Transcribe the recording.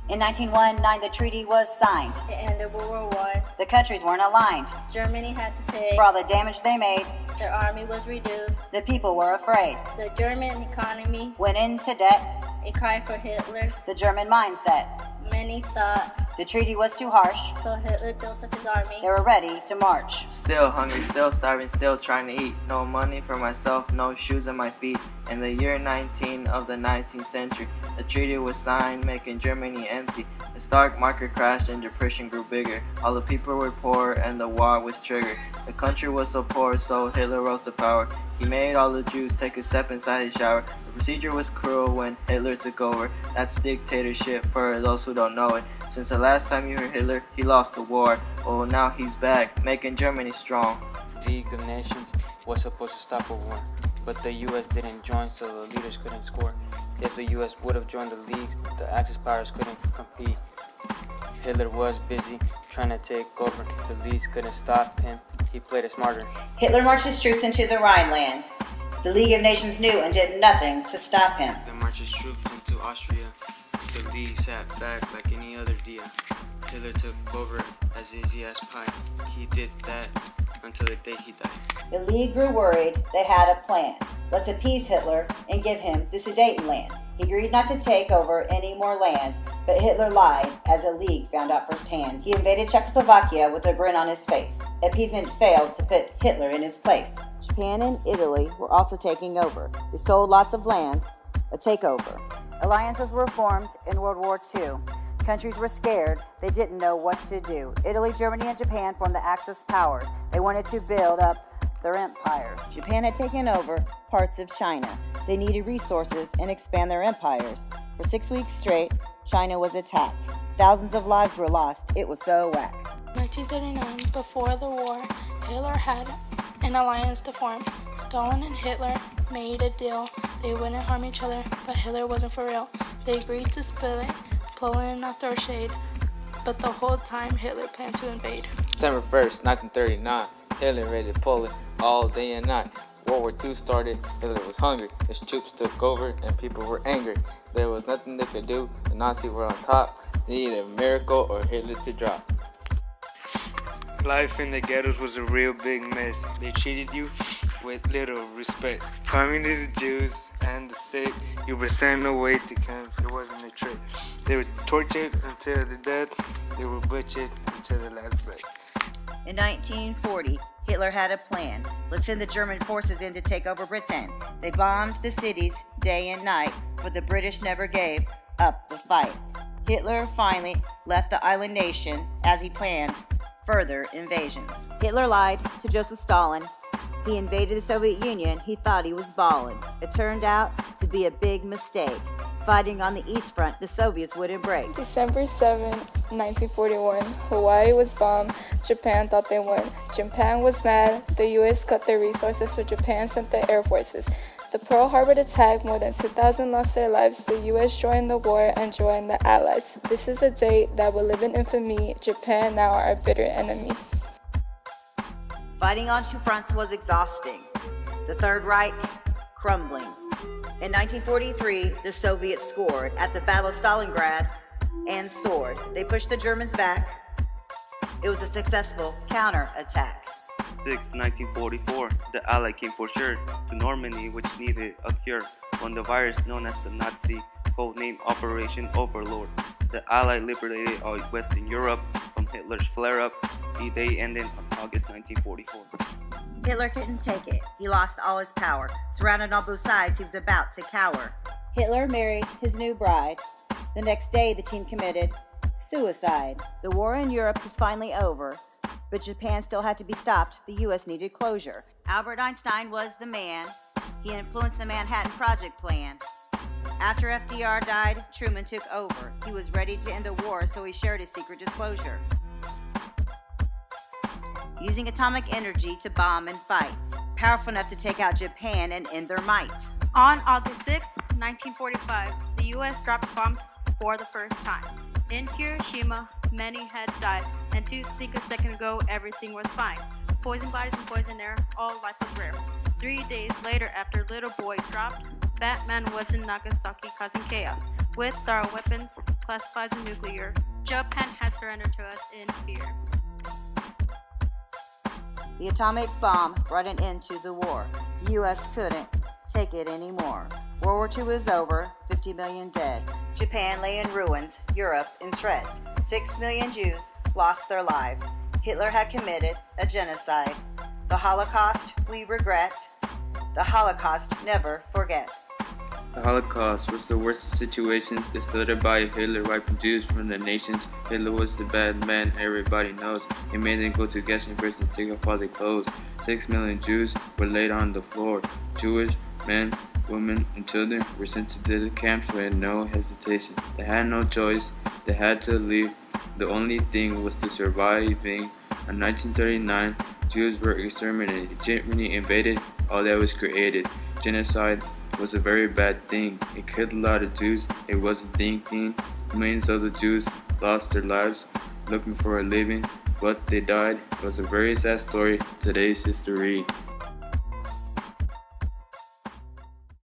In 1919, the treaty was signed. It ended World War I. The countries weren't aligned. Germany had to pay. For all the damage they made, Their army was reduced. the people were afraid. The German economy, Went into debt, a cry for Hitler. the German mindset. Many thought, The treaty was too harsh. so Hitler built up his army. They were ready to march. Still hungry, still starving, still trying to eat. No money for myself, no shoes on my feet. In the year 19 of the 19th century, the treaty was signed, making Germany empty. The stock market crashed and depression grew bigger. All the people were poor and the war was triggered. The country was so poor, so Hitler rose to power. He made all the Jews take a step inside his shower. The procedure was cruel when Hitler took over. That's dictatorship for those who don't know it. Since the last time you heard Hitler, he lost the war. Oh, now he's back, making Germany strong. The League of Nations was supposed to stop a war, but the U.S. didn't join, so the leaders couldn't score. If the U.S. would have joined the league, the Axis powers couldn't compete. Hitler was busy trying to take over. The leagues couldn't stop him. He played it smarter. Hitler marched his troops into the Rhineland. The League of Nations knew and did nothing to stop him. They marched his troops into Austria. The league sat back like any other dia. Hitler took over as easy as pie. He did that until the day he died. The League grew worried. They had a plan. Let's appease Hitler and give him the Sudetenland. He agreed not to take over any more land, but Hitler lied, as the League found out firsthand. He invaded Czechoslovakia with a grin on his face. Appeasement failed to put Hitler in his place. Japan and Italy were also taking over. They stole lots of land, a takeover. Alliances were formed in World War II. Countries were scared. They didn't know what to do. Italy, Germany, and Japan formed the Axis powers. They wanted to build up their empires. Japan had taken over parts of China. They needed resources and expand their empires. For 6 weeks straight, China was attacked. Thousands of lives were lost. It was so whack. 1939, before the war, Hitler had an alliance to form. Stalin and Hitler made a deal. They wouldn't harm each other, but Hitler wasn't for real. They agreed to split it, Poland not throw shade, but the whole time Hitler planned to invade. September 1st, 1939, Hitler invaded Poland all day and night. World War II started, Hitler was hungry, his troops took over, and people were angry. There was nothing they could do, the Nazis were on top, they needed a miracle or Hitler to drop. Life in the ghettos was a real big mess. They treated you with little respect. Coming to the Jews and the sick, you were sent away to camps. It wasn't a trick. They were tortured until the death. They were butchered until the last breath. In 1940, Hitler had a plan. Let's send the German forces in to take over Britain. They bombed the cities day and night, but the British never gave up the fight. Hitler finally left the island nation as he planned further invasions. Hitler lied to Joseph Stalin. He invaded the Soviet Union. He thought he was ballin'. It turned out to be a big mistake. Fighting on the East Front, the Soviets wouldn't break. December 7, 1941, Hawaii was bombed. Japan thought they won. Japan was mad. The U.S. cut their resources, so Japan sent the air forces. The Pearl Harbor attack, more than 2,000 lost their lives. The U.S. joined the war and joined the Allies. This is a date that will live in infamy. Japan now our bitter enemy. Fighting on two fronts was exhausting. The Third Reich crumbling. In 1943, the Soviets scored at the Battle of Stalingrad and soared. They pushed the Germans back. It was a successful counterattack. 1944, the Allies came for sure to Normandy, which needed a cure, when the virus known as the Nazi, codenamed Operation Overlord. The Allies liberated all Western Europe from Hitler's flare-up. D-Day ended on August 1944. Hitler couldn't take it. He lost all his power. Surrounded on both sides, he was about to cower. Hitler married his new bride. The next day, the team committed suicide. The war in Europe was finally over, but Japan still had to be stopped. The U.S. needed closure. Albert Einstein was the man. He influenced the Manhattan Project plan. After FDR died, Truman took over. He was ready to end the war, so he shared his secret disclosure. Using atomic energy to bomb and fight, powerful enough to take out Japan and end their might. On August 6, 1945, the U.S. dropped bombs for the first time. In Hiroshima, many had died, and to think a second ago, everything was fine. Poison bodies and poison air, all life was rare. 3 days later, after little boy dropped, Batman was in Nagasaki causing chaos. With thorough weapons, classifies as nuclear. Japan had surrendered to us in fear. The atomic bomb brought an end to the war. The U.S. couldn't take it anymore. World War II was over, 50 million dead. Japan lay in ruins, Europe in shreds. 6 million Jews lost their lives. Hitler had committed a genocide. The Holocaust we regret. The Holocaust never forget. The Holocaust was the worst of situations started by Hitler wiping Jews from the nations. Hitler was the bad man everybody knows. He made them go to gas chambers and take off all their clothes. 6 million Jews were laid on the floor. Jewish men, women, and children were sent to the camps with no hesitation. They had no choice. They had to leave. The only thing was to surviving. In 1939, Jews were exterminated. Germany invaded all that was created. Genocide was a very bad thing. It killed a lot of Jews. It wasn't thinking. Millions of the Jews lost their lives looking for a living, but they died. It was a very sad story. Today's history.